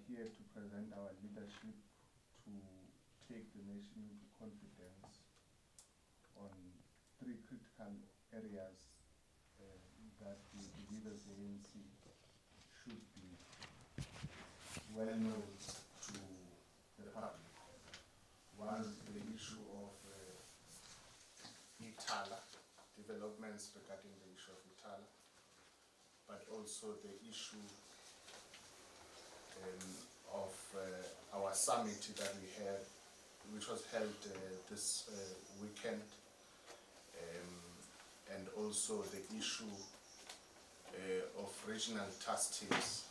here to present our leadership to take the nation into confidence on three critical areas that we believe as the ANC should be well known to the public. One is the issue of Itala, developments regarding the issue of Itala, but also the issue of our summit that we had, which was held this weekend, and also the issue of regional task teams.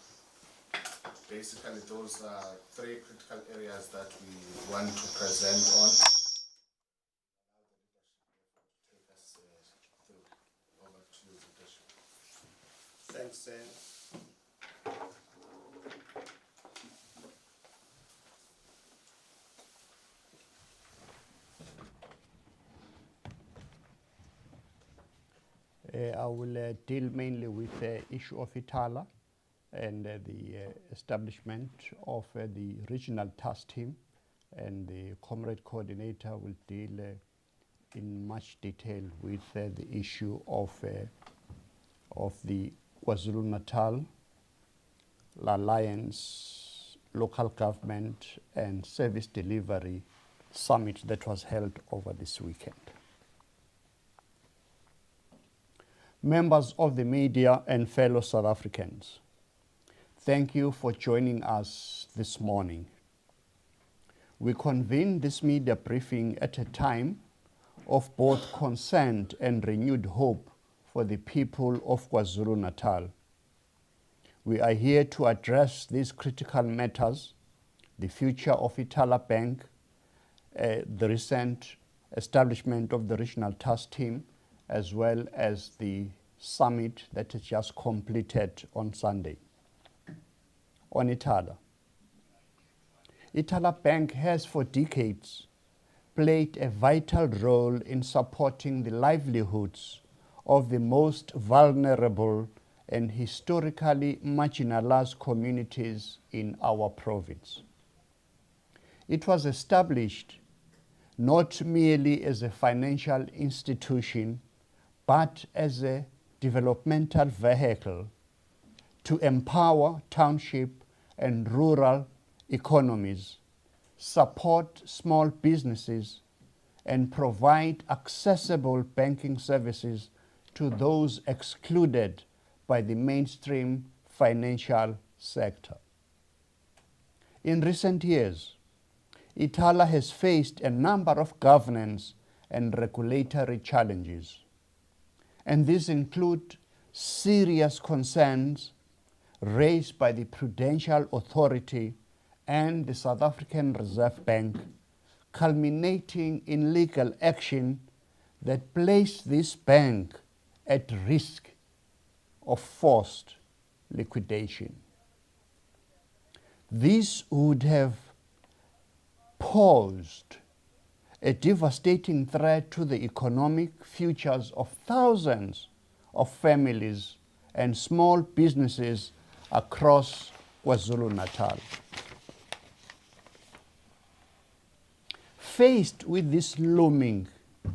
Basically, those are three critical areas that we want to present on. Take us through. Over to you, leadership. Thanks, Sam. I will deal mainly with the issue of Itala and the establishment of the regional task team, and the comrade coordinator will deal in much detail with the issue of the KwaZulu-Natal Alliance Local Government and Service Delivery Summit that was held over this weekend. Members of the media and fellow South Africans, thank you for joining us this morning. We convene this media briefing at a time of both concern and renewed hope for the people of KwaZulu-Natal. We are here to address these critical matters: the future of Itala Bank, the recent establishment of the regional task team, as well as the summit that is just completed on Sunday. On Itala. Itala Bank has for decades played a vital role in supporting the livelihoods of the most vulnerable and historically marginalized communities in our province. It was established not merely as a financial institution, but as a developmental vehicle to empower township and rural economies, support small businesses, and provide accessible banking services to those excluded by the mainstream financial sector. In recent years, Itala has faced a number of governance and regulatory challenges, and these include serious concerns raised by the Prudential Authority and the South African Reserve Bank, culminating in legal action that placed this bank at risk of forced liquidation. This would have posed a devastating threat to the economic futures of thousands of families and small businesses across KwaZulu-Natal. Faced with this looming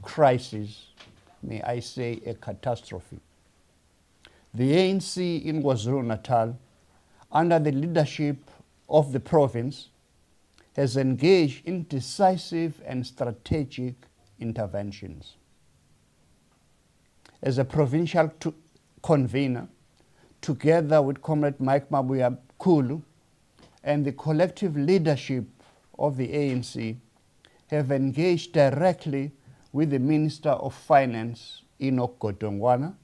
crisis, may I say a catastrophe, the ANC in KwaZulu-Natal, under the leadership of the province, has engaged in decisive and strategic interventions. As a provincial convener, together with Comrade Mike Mabuya Kulu and the collective leadership of the ANC, have engaged directly with the Minister of Finance, Enoch Godongwana,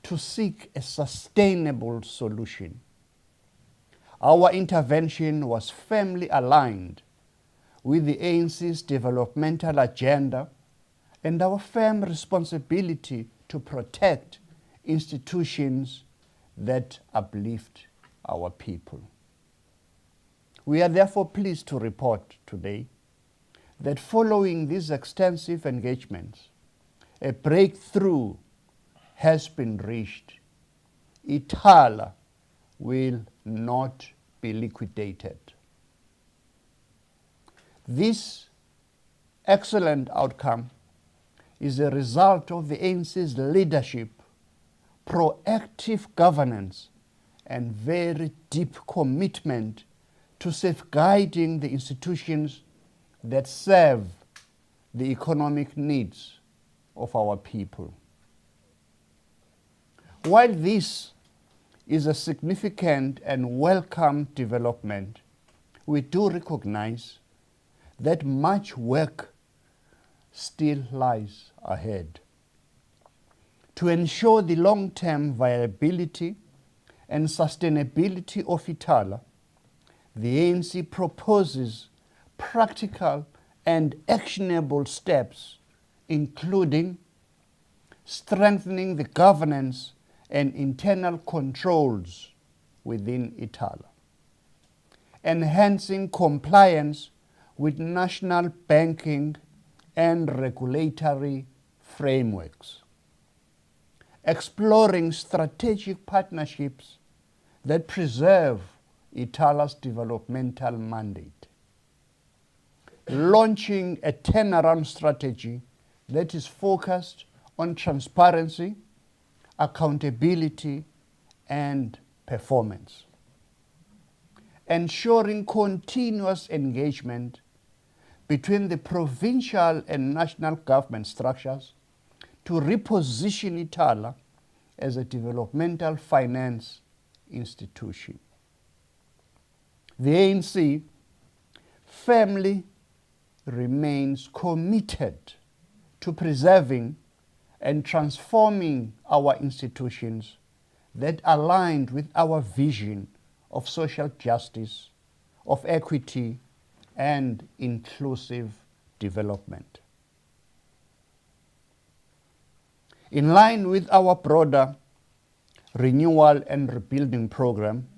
to seek a sustainable solution. Our intervention was firmly aligned with the ANC's developmental agenda and our firm responsibility to protect institutions that uplift our people. We are therefore pleased to report today that following these extensive engagements, a breakthrough has been reached. Itala will not be liquidated. This excellent outcome is a result of the ANC's leadership, proactive governance, and very deep commitment to safeguarding the institutions that serve the economic needs of our people. While this is a significant and welcome development, we do recognize that much work still lies ahead. To ensure the long-term viability and sustainability of Itala, the ANC proposes practical and actionable steps, including strengthening the governance and internal controls within Itala, enhancing compliance with national banking and regulatory frameworks, exploring strategic partnerships that preserve Itala's developmental mandate, launching a turnaround strategy that is focused on transparency, accountability, and performance, ensuring continuous engagement between the provincial and national government structures to reposition Itala as a developmental finance institution. The ANC firmly remains committed to preserving and transforming our institutions that aligned with our vision of social justice, of equity, and inclusive development. In line with our broader renewal and rebuilding program,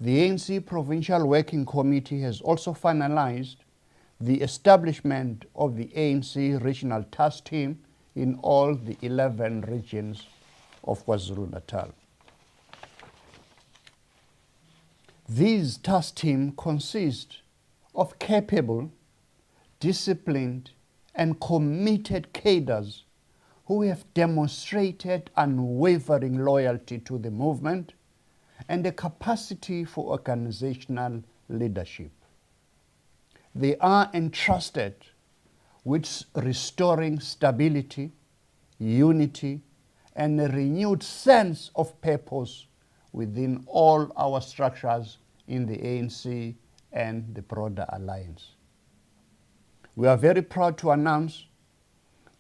the ANC Provincial Working Committee has also finalized the establishment of the ANC Regional Task Team in all the 11 regions of KwaZulu-Natal. These task teams consist of capable, disciplined, and committed cadres who have demonstrated unwavering loyalty to the movement and a capacity for organizational leadership. They are entrusted with restoring stability, unity, and a renewed sense of purpose within all our structures in the ANC and the broader alliance. We are very proud to announce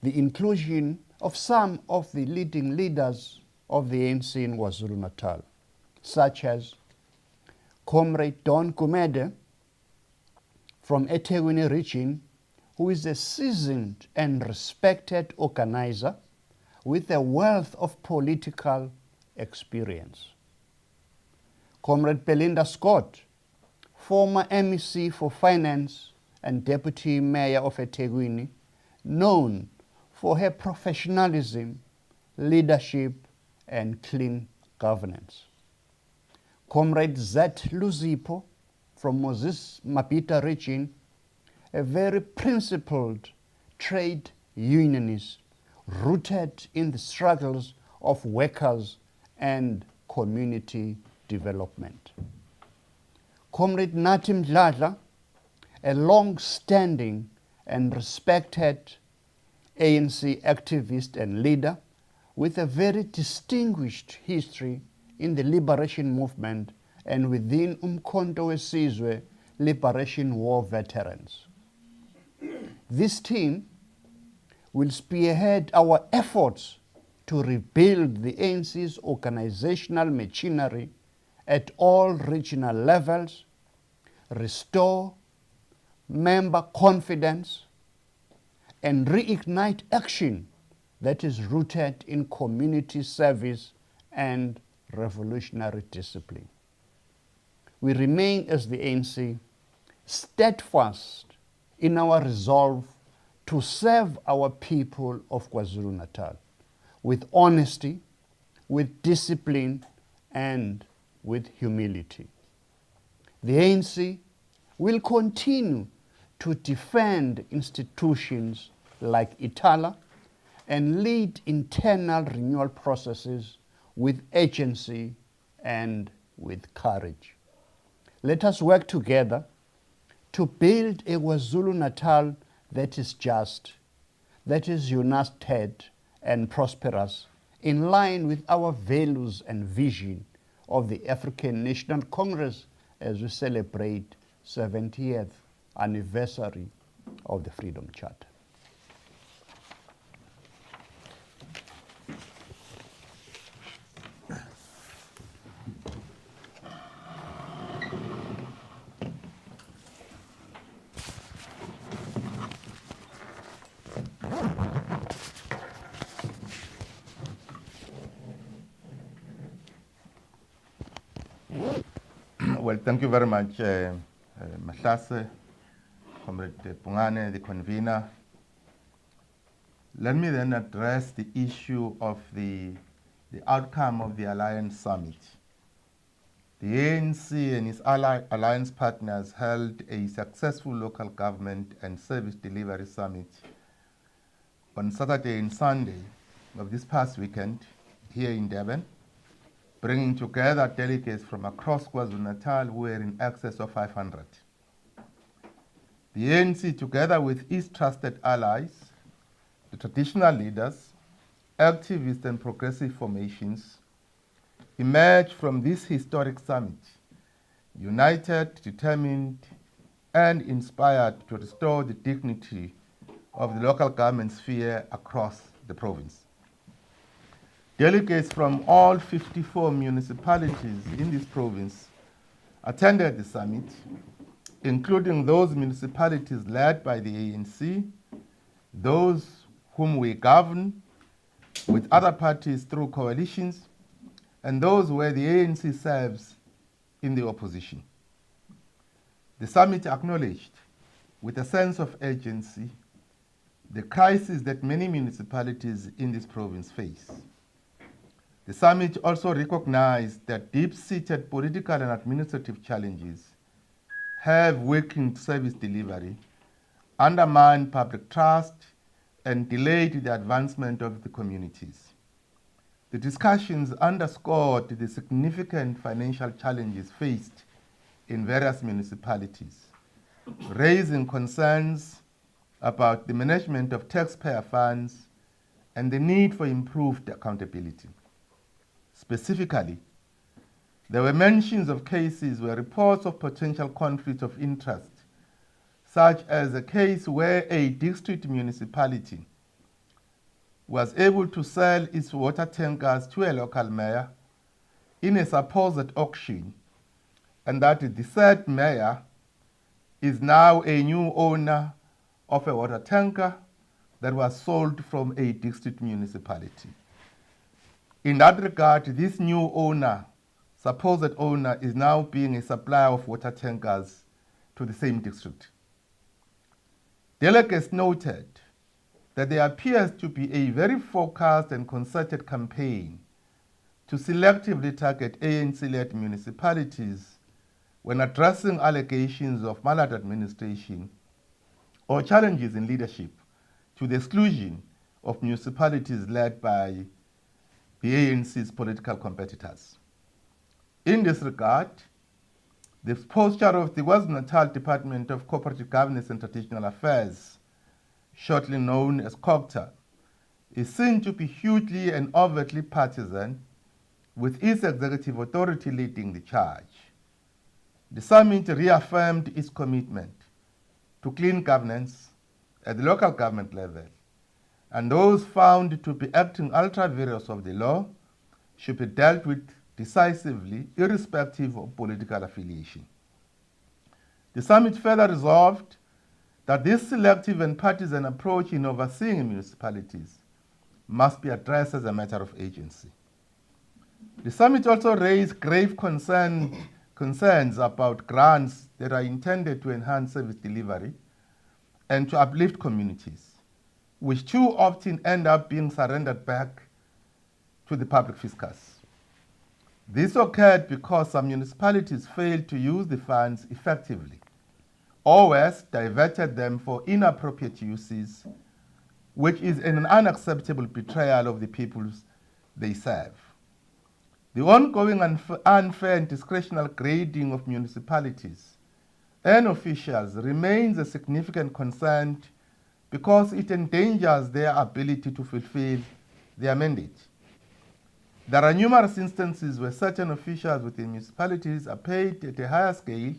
the inclusion of some of the leading leaders of the ANC in KwaZulu-Natal, such as Comrade Don Gumede from eThekwini region, who is a seasoned and respected organizer with a wealth of political experience. Comrade Belinda Scott, former MEC for Finance and Deputy Mayor of eThekwini, known for her professionalism, leadership, and clean governance. Comrade Zet Luzipo from Moses Mabhida region, a very principled trade unionist rooted in the struggles of workers and community development. Comrade Natim Dladla, a long-standing and respected ANC activist and leader with a very distinguished history in the liberation movement and within Umkhonto weSizwe Liberation War veterans. This team will spearhead our efforts to rebuild the ANC's organizational machinery at all regional levels, restore member confidence, and reignite action that is rooted in community service and revolutionary discipline. We remain, as the ANC, steadfast in our resolve to serve our people of KwaZulu-Natal with honesty, with discipline, and with humility. The ANC will continue to defend institutions like Itala and lead internal renewal processes with agency and with courage. Let us work together to build a KwaZulu-Natal that is just, that is united and prosperous, in line with our values and vision of the African National Congress as we celebrate 70th anniversary of the Freedom Charter. Well, thank you very much, Mahlase, Comrade Pungane, the convener. Let me then address the issue of the outcome of the Alliance Summit. The ANC and its alliance partners held a successful local government and service delivery summit on Saturday and Sunday of this past weekend here in Durban, bringing together delegates from across KwaZulu-Natal who were in excess of 500. The ANC, together with its trusted allies, the traditional leaders, activist and progressive formations, emerged from this historic summit united, determined, and inspired to restore the dignity of the local government sphere across the province. Delegates from all 54 municipalities in this province attended the summit, including those municipalities led by the ANC, those whom we govern with other parties through coalitions, and those where the ANC serves in the opposition. The summit acknowledged, with a sense of urgency, the crisis that many municipalities in this province face. The summit also recognized that deep-seated political and administrative challenges have weakened service delivery, undermined public trust, and delayed the advancement of the communities. The discussions underscored the significant financial challenges faced in various municipalities, raising concerns about the management of taxpayer funds and the need for improved accountability. Specifically, there were mentions of cases where reports of potential conflict of interest, such as a case where a district municipality was able to sell its water tankers to a local mayor in a supposed auction, and that the said mayor is now a new owner of a water tanker that was sold from a district municipality. In that regard, this new owner, supposed owner, is now being a supplier of water tankers to the same district. Delegates noted that there appears to be a very focused and concerted campaign to selectively target ANC-led municipalities when addressing allegations of maladministration or challenges in leadership, to the exclusion of municipalities led by the ANC's political competitors. In this regard, the posture of the KwaZulu-Natal Department of Cooperative Governance and Traditional Affairs, shortly known as COGTA, is seen to be hugely and overtly partisan, with its executive authority leading the charge. The summit reaffirmed its commitment to clean governance at the local government level, and those found to be acting ultra vires of the law should be dealt with decisively, irrespective of political affiliation. The summit further resolved that this selective and partisan approach in overseeing municipalities must be addressed as a matter of agency. The summit also raised grave concerns about grants that are intended to enhance service delivery and to uplift communities, which too often end up being surrendered back to the public fiscus. This occurred because some municipalities failed to use the funds effectively, or worse, diverted them for inappropriate uses, which is an unacceptable betrayal of the peoples they serve. The ongoing unfair and discretionary grading of municipalities and officials remains a significant concern because it endangers their ability to fulfill their mandate. There are numerous instances where certain officials within municipalities are paid at a higher scale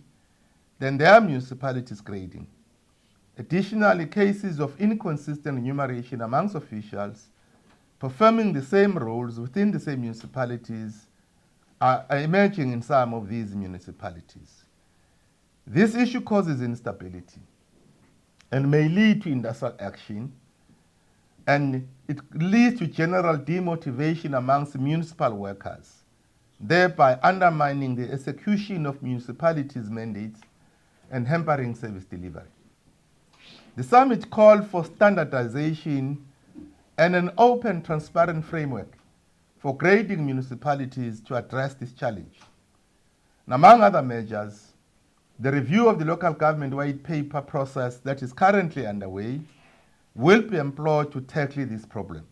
than their municipalities' grading. Additionally, cases of inconsistent remuneration amongst officials performing the same roles within the same municipalities are emerging in some of these municipalities. This issue causes instability and may lead to industrial action, and it leads to general demotivation amongst municipal workers, thereby undermining the execution of municipalities' mandates and hampering service delivery. The summit called for standardization and an open, transparent framework for grading municipalities to address this challenge. And among other measures, the review of the local government white paper process that is currently underway will be employed to tackle this problem.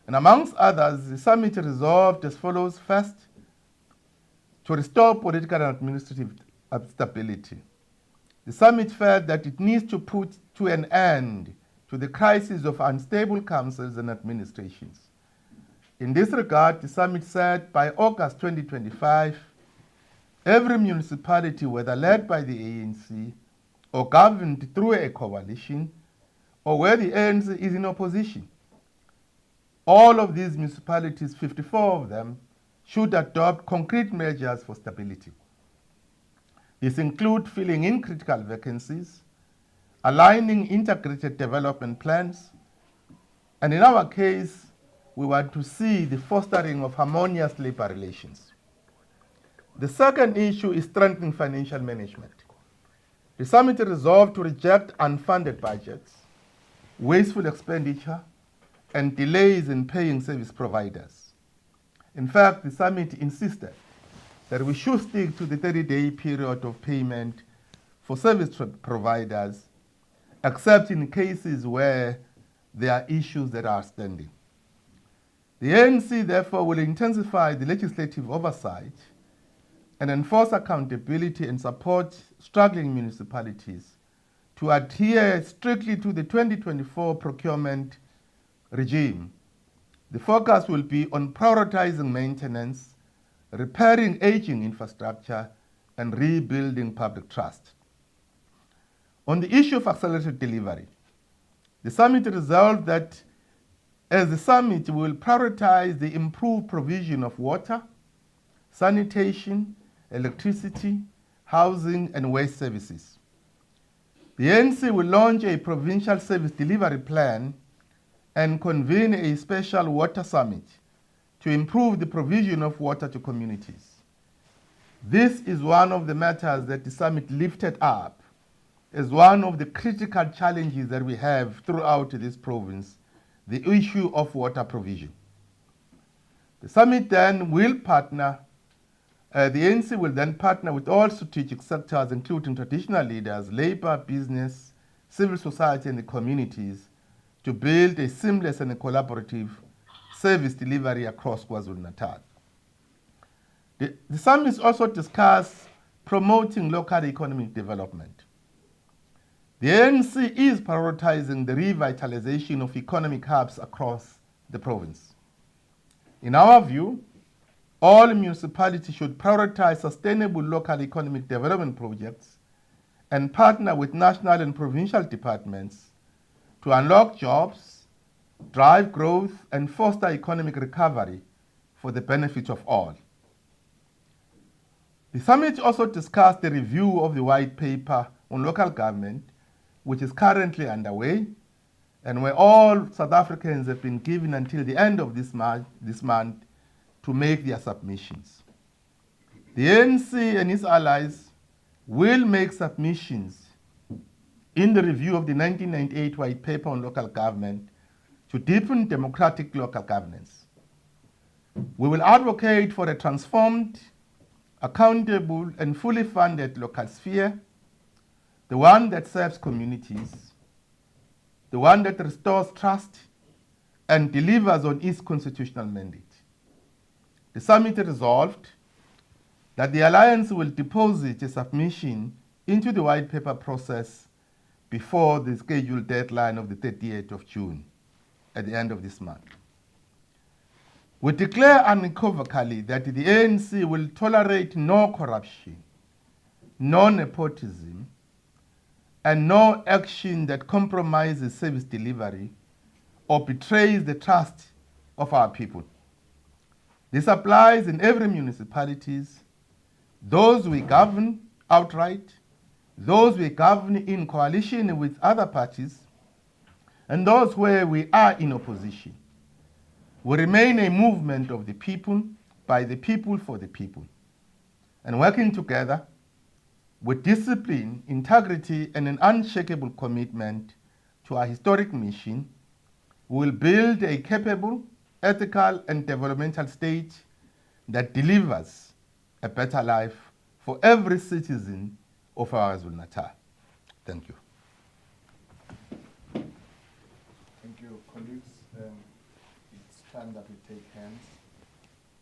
And amongst others, the summit resolved as follows. First, to restore political and administrative stability. The summit felt that it needs to put to an end to the crisis of unstable councils and administrations. In this regard, the summit said by August 2025, every municipality, whether led by the ANC or governed through a coalition, or where the ANC is in opposition, all of these municipalities, 54 of them, should adopt concrete measures for stability. These include filling in critical vacancies, aligning integrated development plans, and in our case, we want to see the fostering of harmonious labor relations. The second issue is strengthening financial management. The summit resolved to reject unfunded budgets, wasteful expenditure, and delays in paying service providers. In fact, the summit insisted that we should stick to the 30-day period of payment for service providers, except in cases where there are issues that are standing. The ANC, therefore, will intensify the legislative oversight and enforce accountability and support struggling municipalities to adhere strictly to the 2024 procurement regime. The focus will be on prioritizing maintenance, repairing aging infrastructure, and rebuilding public trust. On the issue of accelerated delivery, the summit resolved that as the summit will prioritize the improved provision of water, sanitation, electricity, housing, and waste services. The ANC will launch a provincial service delivery plan and convene a special water summit to improve the provision of water to communities. This is one of the matters that the summit lifted up as one of the critical challenges that we have throughout this province, the issue of water provision. The summit then will partner, the ANC will then partner with all strategic sectors, including traditional leaders, labor, business, civil society, and the communities, to build a seamless and a collaborative service delivery across KwaZulu-Natal. The summit also discussed promoting local economic development. The ANC is prioritizing the revitalization of economic hubs across the province. In our view, all municipalities should prioritize sustainable local economic development projects and partner with national and provincial departments to unlock jobs, drive growth, and foster economic recovery for the benefit of all. The summit also discussed the review of the white paper on local government, which is currently underway, and where all South Africans have been given until the end of this month to make their submissions. The ANC and its allies will make submissions in the review of the 1998 white paper on local government to deepen democratic local governance. We will advocate for a transformed, accountable, and fully funded local sphere, the one that serves communities, the one that restores trust and delivers on its constitutional mandate. The summit resolved that the Alliance will deposit a submission into the white paper process before the scheduled deadline of the 30th of June, at the end of this month. We declare unequivocally that the ANC will tolerate no corruption, no nepotism, and no action that compromises service delivery or betrays the trust of our people. This applies in every municipalities, those we govern outright, those we govern in coalition with other parties, and those where we are in opposition. We remain a movement of the people, by the people, for the people. And working together with discipline, integrity, and an unshakable commitment to our historic mission, we will build a capable, ethical, and developmental state that delivers a better life for every citizen of our KwaZulu-Natal. Thank you. Thank you, colleagues. It's time that we take hands.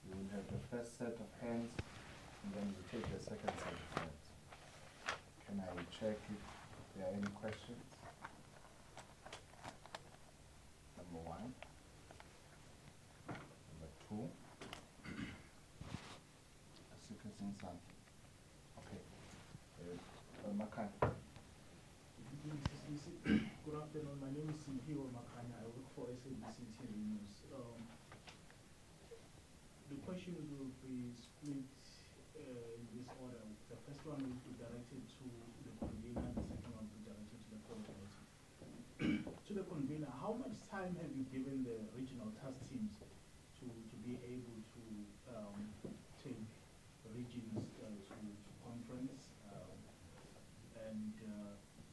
We will have the first set of hands, and then we take the second set of hands. Can I check if there are any questions? Number one. Number two. Okay. Makan. Good afternoon. My name is Simpiwe Makanya. I work for SABC TV News. The question will be split in this order. The first one will be directed to the convener, and the second one will be directed to the coordinator. To the convener, how much time have you given the regional task teams to be able to take regions to conference? And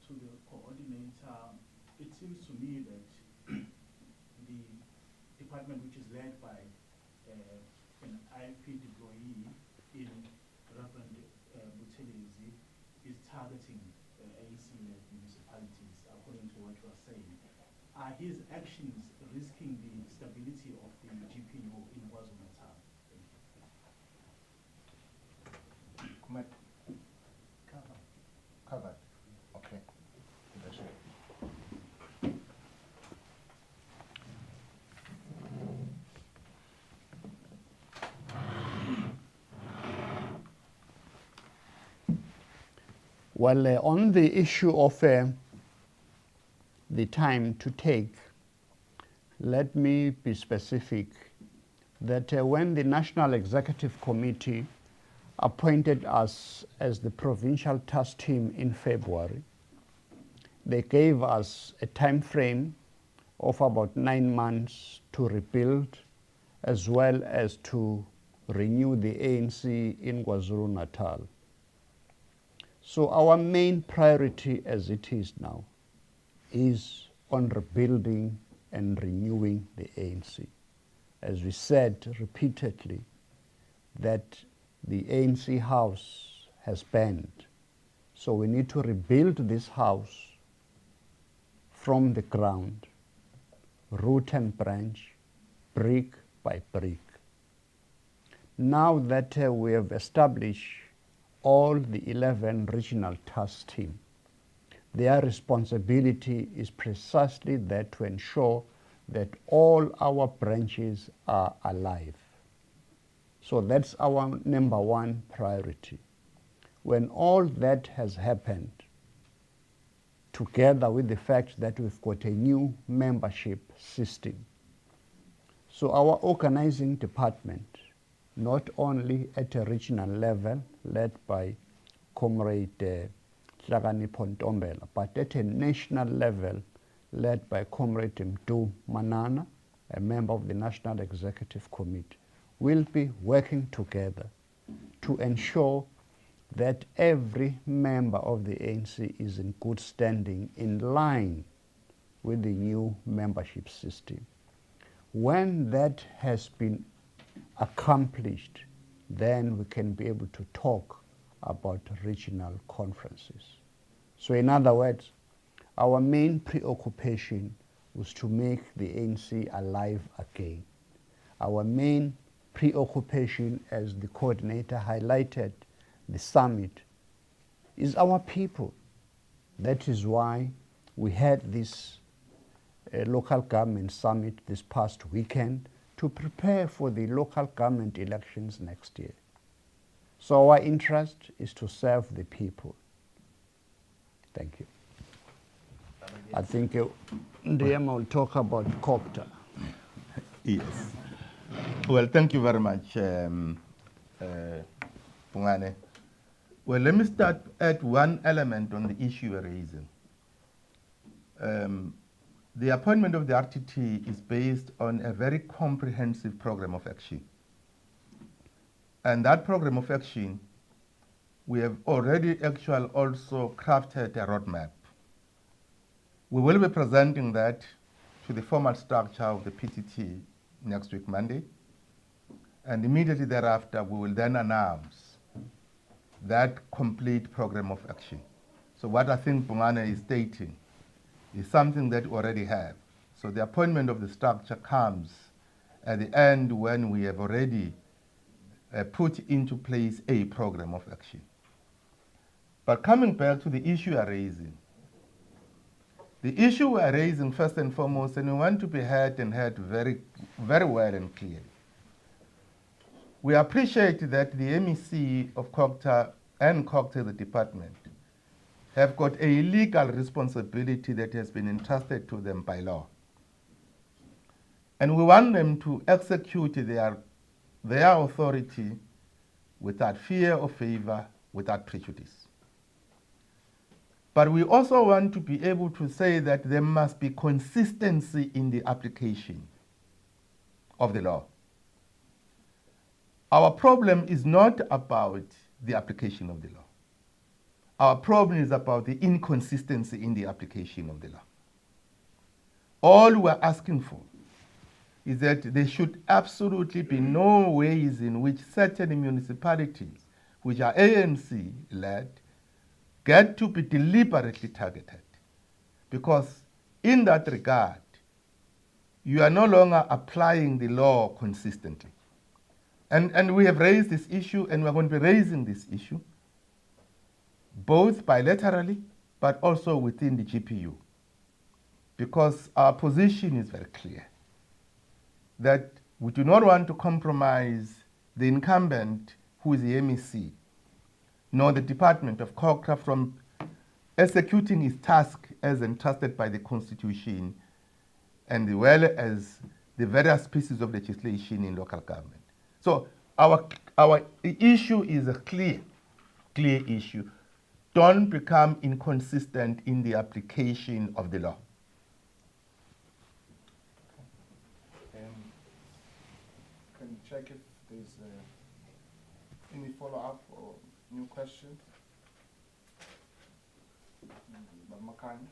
to the coordinator, it seems to me that the department, which is led by an IP deployee in Reverend Buthelezi, is targeting ANC-led municipalities, according to what you are saying. Are his actions risking the stability of the GPU in KwaZulu-Natal? Covered. Okay. Well, on the issue of the time to take, let me be specific that when the National Executive Committee appointed us as the provincial task team in February, they gave us a time frame of about 9 months to rebuild as well as to renew the ANC in KwaZulu-Natal. So our main priority as it is now is on rebuilding and renewing the ANC. As we said repeatedly, that the ANC house has burned. So we need to rebuild this house from the ground, root and branch, brick by brick. Now that we have established all the 11 regional task teams, their responsibility is precisely that, to ensure that all our branches are alive. So that's our number one priority. When all that has happened, together with the fact that we've got a new membership system, so our organizing department, not only at a regional level led by Comrade Hlakanipho Ntombela, but at a national level led by Comrade Mdu Manana, a member of the National Executive Committee, will be working together to ensure that every member of the ANC is in good standing, in line with the new membership system. When that has been accomplished, then we can be able to talk about regional conferences. So in other words, our main preoccupation was to make the ANC alive again. Our main preoccupation, as the coordinator highlighted, the summit, is our people. That is why we had this local government summit this past weekend to prepare for the local government elections next year. So our interest is to serve the people. Thank you. I think Ndiema will talk about COPTA. Yes. Well, thank you very much, Pungane. Well, let me start at one element on the issue you're raising. The appointment of the RTT is based on a very comprehensive program of action. And that program of action, we have already also crafted a roadmap. We will be presenting that to the formal structure of the PTT next week, Monday. And immediately thereafter, we will then announce that complete program of action. So what I think Pungane is stating is something that we already have. So the appointment of the structure comes at the end when we have already put into place a program of action. But coming back to the issue you are raising, the issue we are raising first and foremost, and we want to be heard and heard very, very well and clearly. We appreciate that the MEC of COPTA and COPTA, the department, have got a legal responsibility that has been entrusted to them by law. And we want them to execute their authority without fear or favor, without prejudice. But we also want to be able to say that there must be consistency in the application of the law. Our problem is not about the application of the law. Our problem is about the inconsistency in the application of the law. All we're asking for is that there should absolutely be no ways in which certain municipalities, which are ANC-led, get to be deliberately targeted. Because in that regard, you are no longer applying the law consistently. And we have raised this issue, and we're going to be raising this issue, both bilaterally, but also within the GPU. Because our position is very clear, that we do not want to compromise the incumbent, who is the MEC, nor the Department of COPTA from executing its task as entrusted by the Constitution, and as well as the various pieces of legislation in local government. So our issue is a clear issue. Don't become inconsistent in the application of the law. Can you check if there's any follow-up or new question? Makani?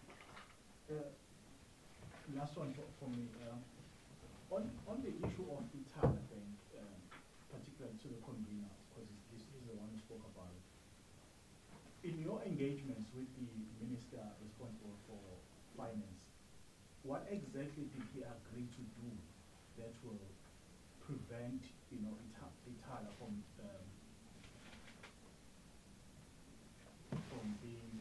Last one for me. On the issue of Itala Bank, particularly to the convener, because this is the one who spoke about it. In your engagements with the minister responsible for finance, what exactly did he agree to do that will prevent, Itala from being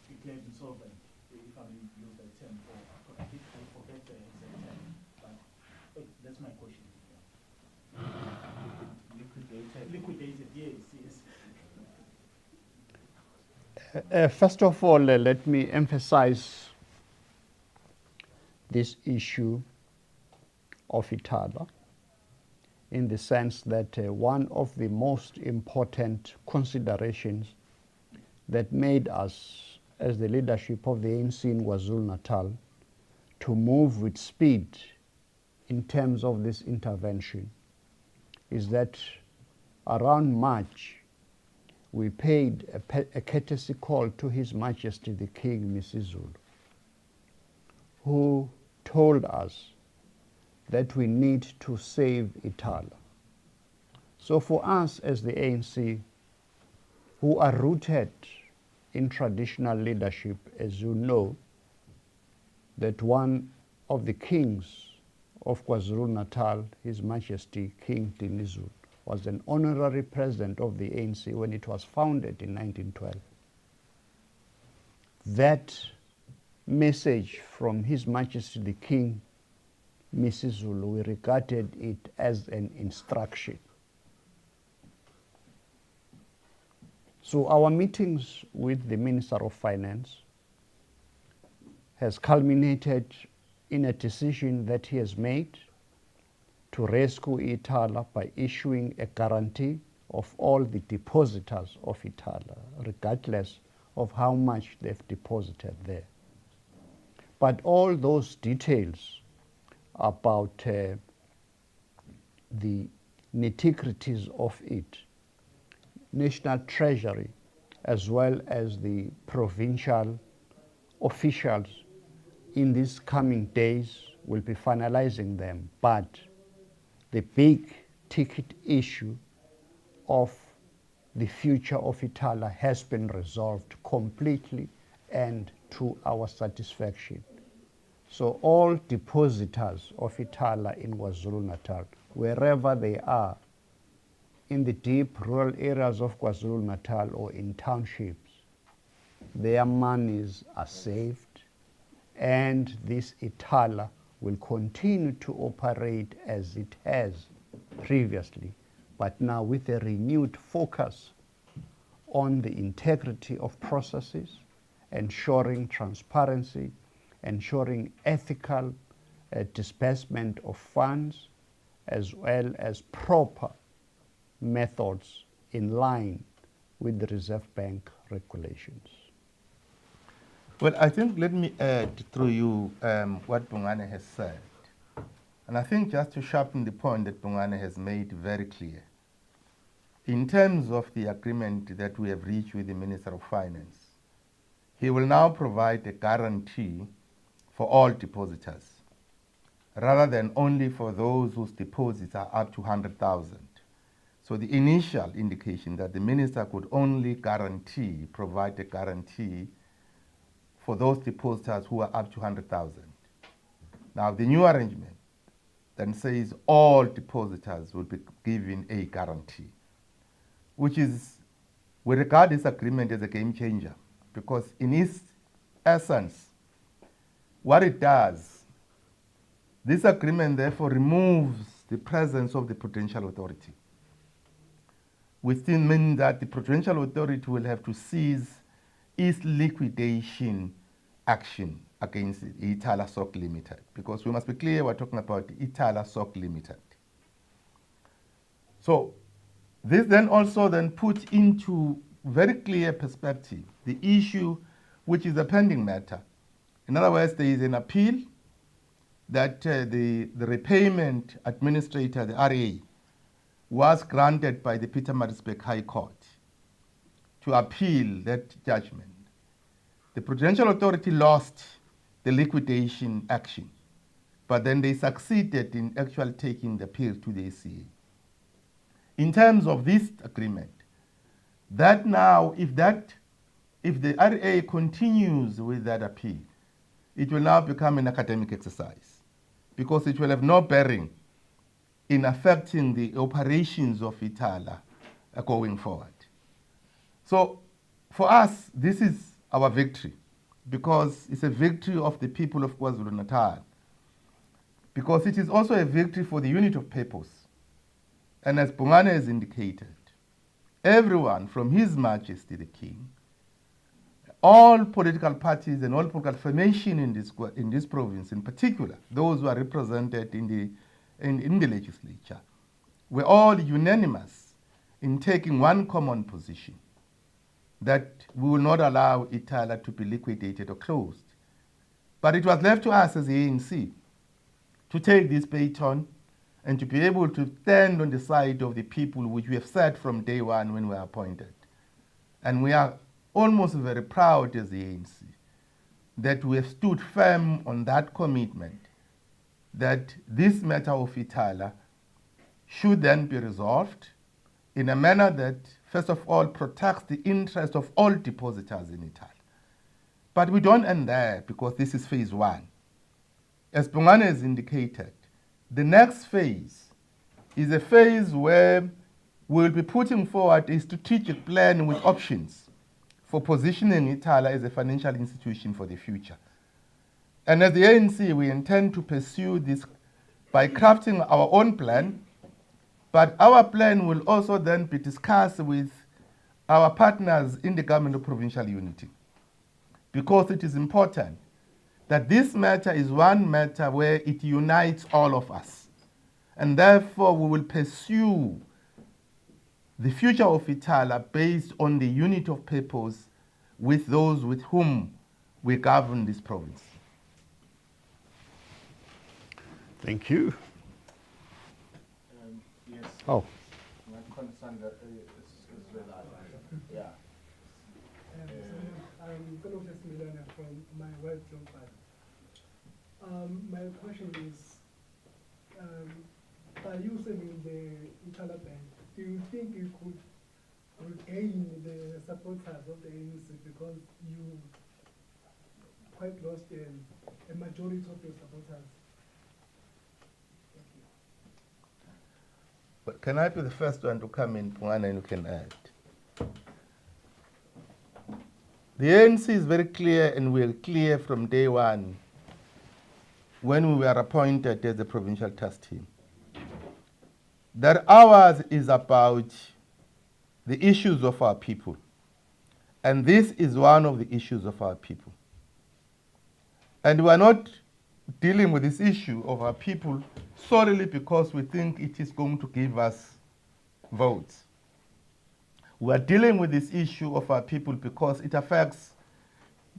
declared insolvent, if I may use that term, I forget the exact term, but that's my question. Liquidated, yes. First of all, let me emphasize this issue of Itala in the sense that one of the most important considerations that made us, as the leadership of the ANC in KwaZulu-Natal, to move with speed in terms of this intervention is that around March, we paid a courtesy call to His Majesty the King, Mrs. Zulu, who told us that we need to save Itala. So for us as the ANC, who are rooted in traditional leadership, as you know, that one of the kings of KwaZulu-Natal, His Majesty King Dinizulu, was an honorary president of the ANC when it was founded in 1912. That message from His Majesty the King Misizulu, we regarded it as an instruction. So our meetings with the Minister of Finance has culminated in a decision that he has made to rescue Itala by issuing a guarantee of all the depositors of Itala, regardless of how much they've deposited there. But all those details about the nitty-gritties of it, National Treasury, as well as the provincial officials in these coming days will be finalizing them. But the big ticket issue of the future of Itala has been resolved completely and to our satisfaction. So all depositors of Itala in KwaZulu-Natal, wherever they are, in the deep rural areas of KwaZulu-Natal or in townships, their monies are saved, and this Itala will continue to operate as it has previously, but now with a renewed focus on the integrity of processes, ensuring transparency, ensuring ethical disbursement of funds, as well as proper methods in line with the Reserve Bank regulations. Well, I think let me add through you what Bongani has said. And I think just to sharpen the point that Bongani has made very clear, in terms of the agreement that we have reached with the Minister of Finance, he will now provide a guarantee for all depositors, rather than only for those whose deposits are up to 100,000. So the initial indication that the minister could only provide a guarantee for those depositors who are up to 100,000. Now the new arrangement then says all depositors will be given a guarantee, which is, we regard this agreement as a game changer, because in its essence, what it does, this agreement therefore removes the presence of the Prudential Authority, which still means that the Prudential Authority will have to cease its liquidation action against Itala Soc Limited, because we must be clear we're talking about Itala Soc Limited. So this then also puts into very clear perspective the issue which is a pending matter. In other words, there is an appeal that the repayment administrator, the RA, was granted by the Pietermaritzburg High Court to appeal that judgment. The Prudential Authority lost the liquidation action, but then they succeeded in actually taking the appeal to the ACA. In terms of this agreement, that now, if the RA continues with that appeal, it will now become an academic exercise, because it will have no bearing in affecting the operations of Itala going forward. So for us, this is our victory, because it's a victory of the people of KwaZulu-Natal, because it is also a victory for the unit of purpose. And as Bongani has indicated, everyone from His Majesty the King, all political parties and all political formation in this province, in particular, those who are represented in the legislature, were all unanimous in taking one common position, that we will not allow Itala to be liquidated or closed. But it was left to us as the ANC to take this baton and to be able to stand on the side of the people, which we have said from day one when we were appointed. And we are almost very proud as the ANC that we have stood firm on that commitment that this matter of Itala should then be resolved in a manner that, first of all, protects the interest of all depositors in Itala. But we don't end there because this is phase one. As Bongane has indicated, the next phase is a phase where we'll be putting forward a strategic plan with options for positioning Itala as a financial institution for the future. And as the ANC, we intend to pursue this by crafting our own plan, but our plan will also then be discussed with our partners in the government of provincial unity, because it is important that this matter is one matter where it unites all of us. And therefore, we will pursue the future of Itala based on the unity of purpose with those with whom we govern this province. Thank you. Yes, Oh, my concern that is with that. Yeah. I'm Simelane from my work Durban. My question is, by using the Itala Bank, do you think you could regain the supporters of the ANC, because you quite lost a majority of your supporters? Thank you. But can I be the first one to come in, Pungana, and you can add? The ANC is very clear, and we are clear from day one when we were appointed as the provincial task team, that ours is about the issues of our people. And this is one of the issues of our people. And we are not dealing with this issue of our people solely because we think it is going to give us votes. We are dealing with this issue of our people because it affects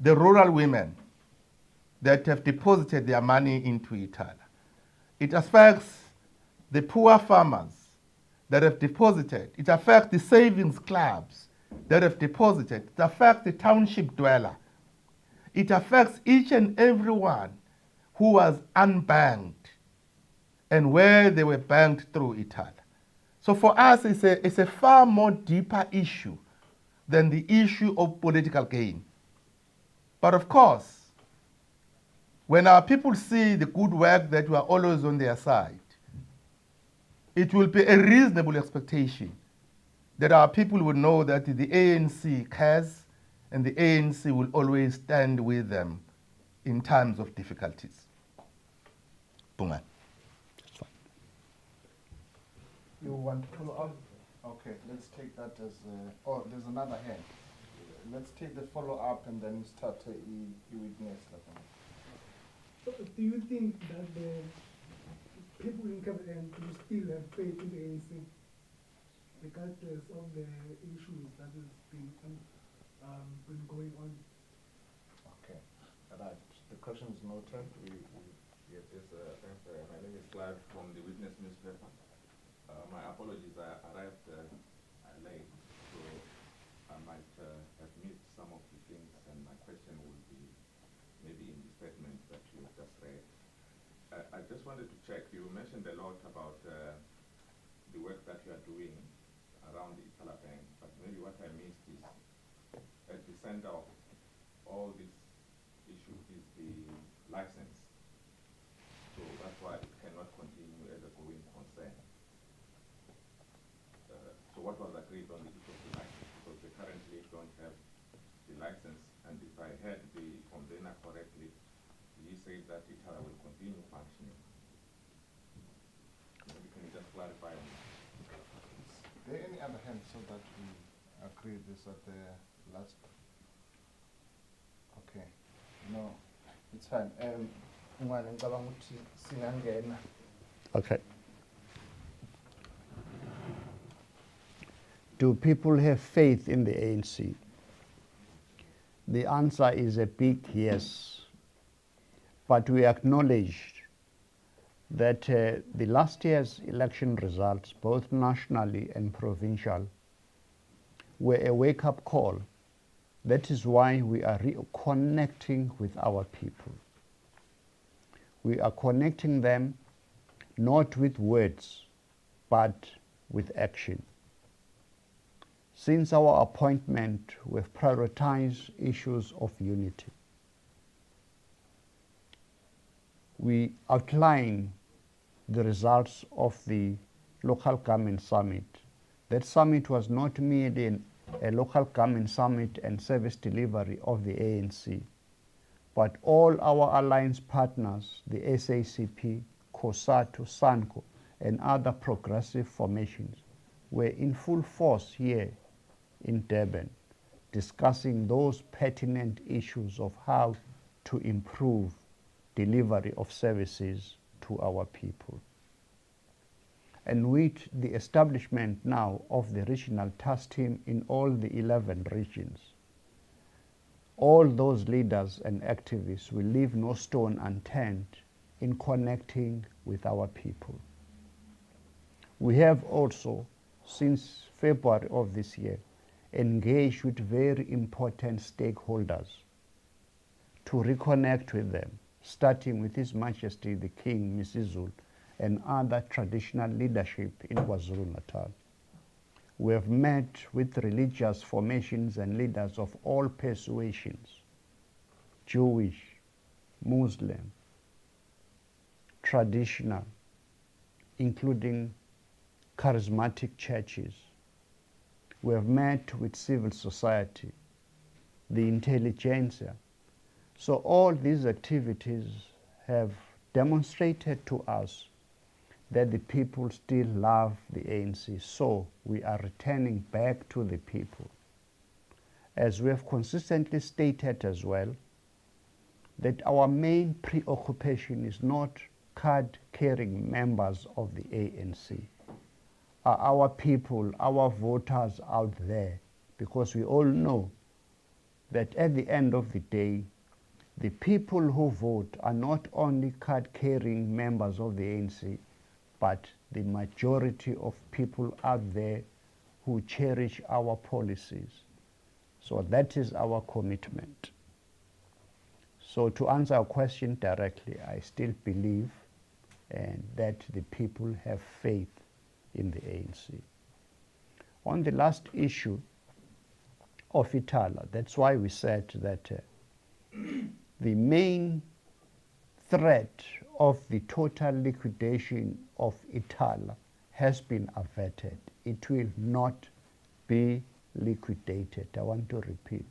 the rural women that have deposited their money into Itala. It affects the poor farmers that have deposited. It affects the savings clubs that have deposited. It affects the township dweller. It affects each and every one who was unbanked and where they were banked through Itala. So for us, it's a far more deeper issue than the issue of political gain. But of course, when our people see the good work that we are always on their side, it will be a reasonable expectation that our people will know that the ANC cares and the ANC will always stand with them in times of difficulties. Bunga. You want to follow up? Okay, let's take that as oh, there's another hand. Let's take the follow up and then start witness. So do you think that the people in KaSeme will still have faith in the ANC, regardless of the issues that has been going on? Okay, right. The question is noted. Yes, thanks. My name is Clive from the Witness newspaper. My apologies, I arrived late, so I might have missed some of the things, and my question will be maybe in the statement that you have just read. I just wanted to check, you mentioned a lot about the work that you are doing around the Itala Bank, but maybe what I missed is at the center of all this issue is the license. So that's why it cannot continue as a going concern. So what was agreed on the issue of the license? Because they currently don't have the license, and if I heard the convener correctly, he said that Itala will continue functioning. Maybe can you just clarify on that? Is there any other hand so that we agree this at the last? Okay, no, it's fine. okay. Do people have faith in the ANC? The answer is a big yes. But we acknowledge that the last year's election results, both nationally and provincial, were a wake-up call. That is why we are reconnecting with our people. We are connecting them not with words, but with action. Since our appointment, we've prioritized issues of unity. We outline the results of the local government summit. That summit was not merely a local government summit and service delivery of the ANC, but all our alliance partners, the SACP, COSATU, SANCO, and other progressive formations, were in full force here in Durban, discussing those pertinent issues of how to improve delivery of services to our people. And with the establishment now of the regional task team in all the 11 regions, all those leaders and activists will leave no stone unturned in connecting with our people. We have also, since February of this year, engaged with very important stakeholders to reconnect with them, starting with His Majesty the King, Misizulu, and other traditional leadership in KwaZulu-Natal. We have met with religious formations and leaders of all persuasions, Jewish, Muslim, traditional, including charismatic churches. We have met with civil society, the intelligentsia. So all these activities have demonstrated to us that the people still love the ANC, so we are returning back to the people. As we have consistently stated as well, that our main preoccupation is not card-carrying members of the ANC, are our people, our voters out there, because we all know that at the end of the day, the people who vote are not only card-carrying members of the ANC, but the majority of people out there who cherish our policies. So that is our commitment. So to answer your question directly, I still believe that the people have faith in the ANC. On the last issue of Itala, that's why we said that the main threat of the total liquidation of Itala has been averted. It will not be liquidated. I want to repeat.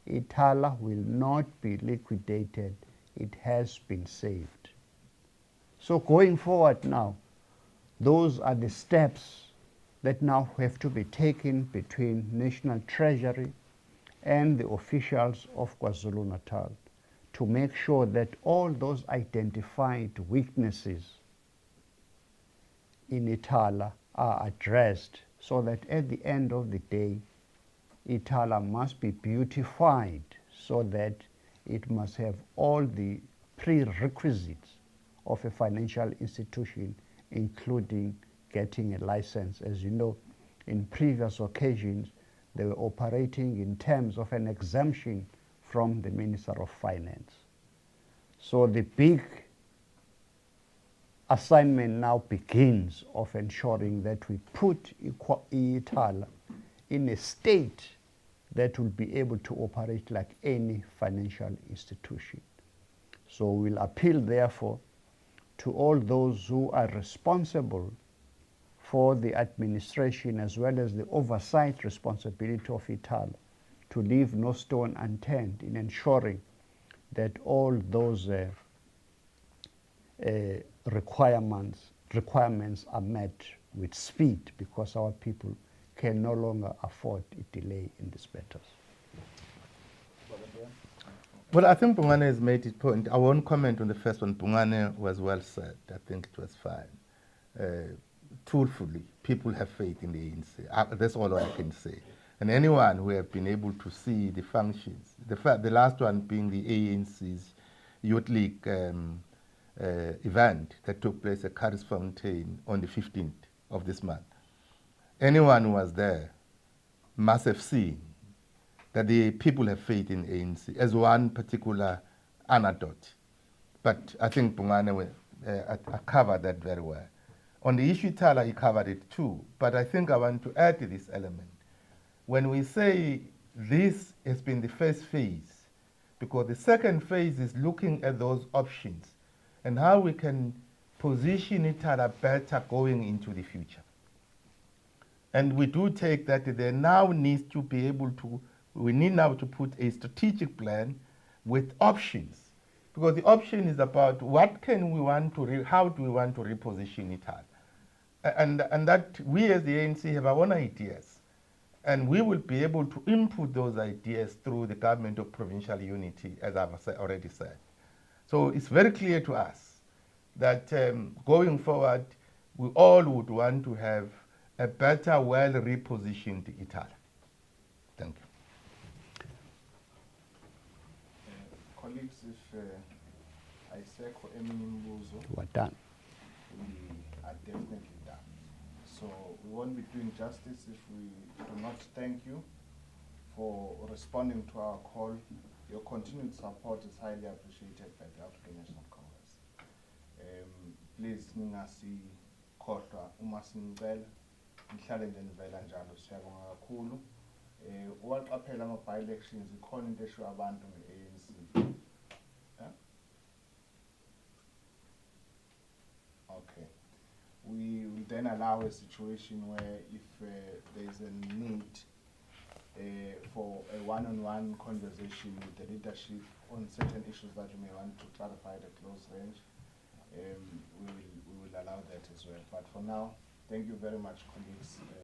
Itala will not be liquidated. It has been saved. So going forward now, those are the steps that now have to be taken between National Treasury and the officials of KwaZulu-Natal to make sure that all those identified weaknesses in Itala are addressed, so that at the end of the day, Itala must be beautified so that it must have all the prerequisites of a financial institution, including getting a license. As you know, in previous occasions, they were operating in terms of an exemption from the Minister of Finance. So the big assignment now begins of ensuring that we put Itala in a state that will be able to operate like any financial institution. So we'll appeal, therefore, to all those who are responsible for the administration as well as the oversight responsibility of Itala to leave no stone unturned in ensuring that all those requirements are met with speed, because our people can no longer afford a delay in these matters. Well, I think Bungane has made it point. I won't comment on the first one. Bungane was well said. I think it was fine. Truthfully, people have faith in the ANC. That's all I can say. And anyone who have been able to see the functions, the last one being the ANC's Youth League event that took place at Caris Fountain on the 15th of this month. Anyone who was there must have seen that the people have faith in ANC as one particular anecdote But I think Bungane covered that very well. On the issue Itala, he covered it too. But I think I want to add to this element. When we say this has been the first phase, because the second phase is looking at those options and how we can position Itala better going into the future. And we do take that there now needs to be able to, we need now to put a strategic plan with options. Because the option is about what can we want to, how do we want to reposition Itala? And that we as the ANC have our own ideas. And we will be able to input those ideas through the government of provincial unity, as I've already said. So it's very clear to us that going forward, we all would want to have a better, well-repositioned Itala. Thank you. Colleagues, if I say Mbuzo, We're done. we are definitely done. So we won't be doing justice if we do not thank you for responding to our call. Your continued support is highly appreciated by the African National Congress. Please ningasi khohlwa uma sinicela nihlale nje nivela njalo, siyabonga kakhulu. Uwaqaphela ama-by-elections ikhona into eshiwo abantu nge-ANC. Okay. We will then allow a situation where if there is a need for a one-on-one conversation with the leadership on certain issues that you may want to clarify at a close range, we will allow that as well. But for now, thank you very much, colleagues.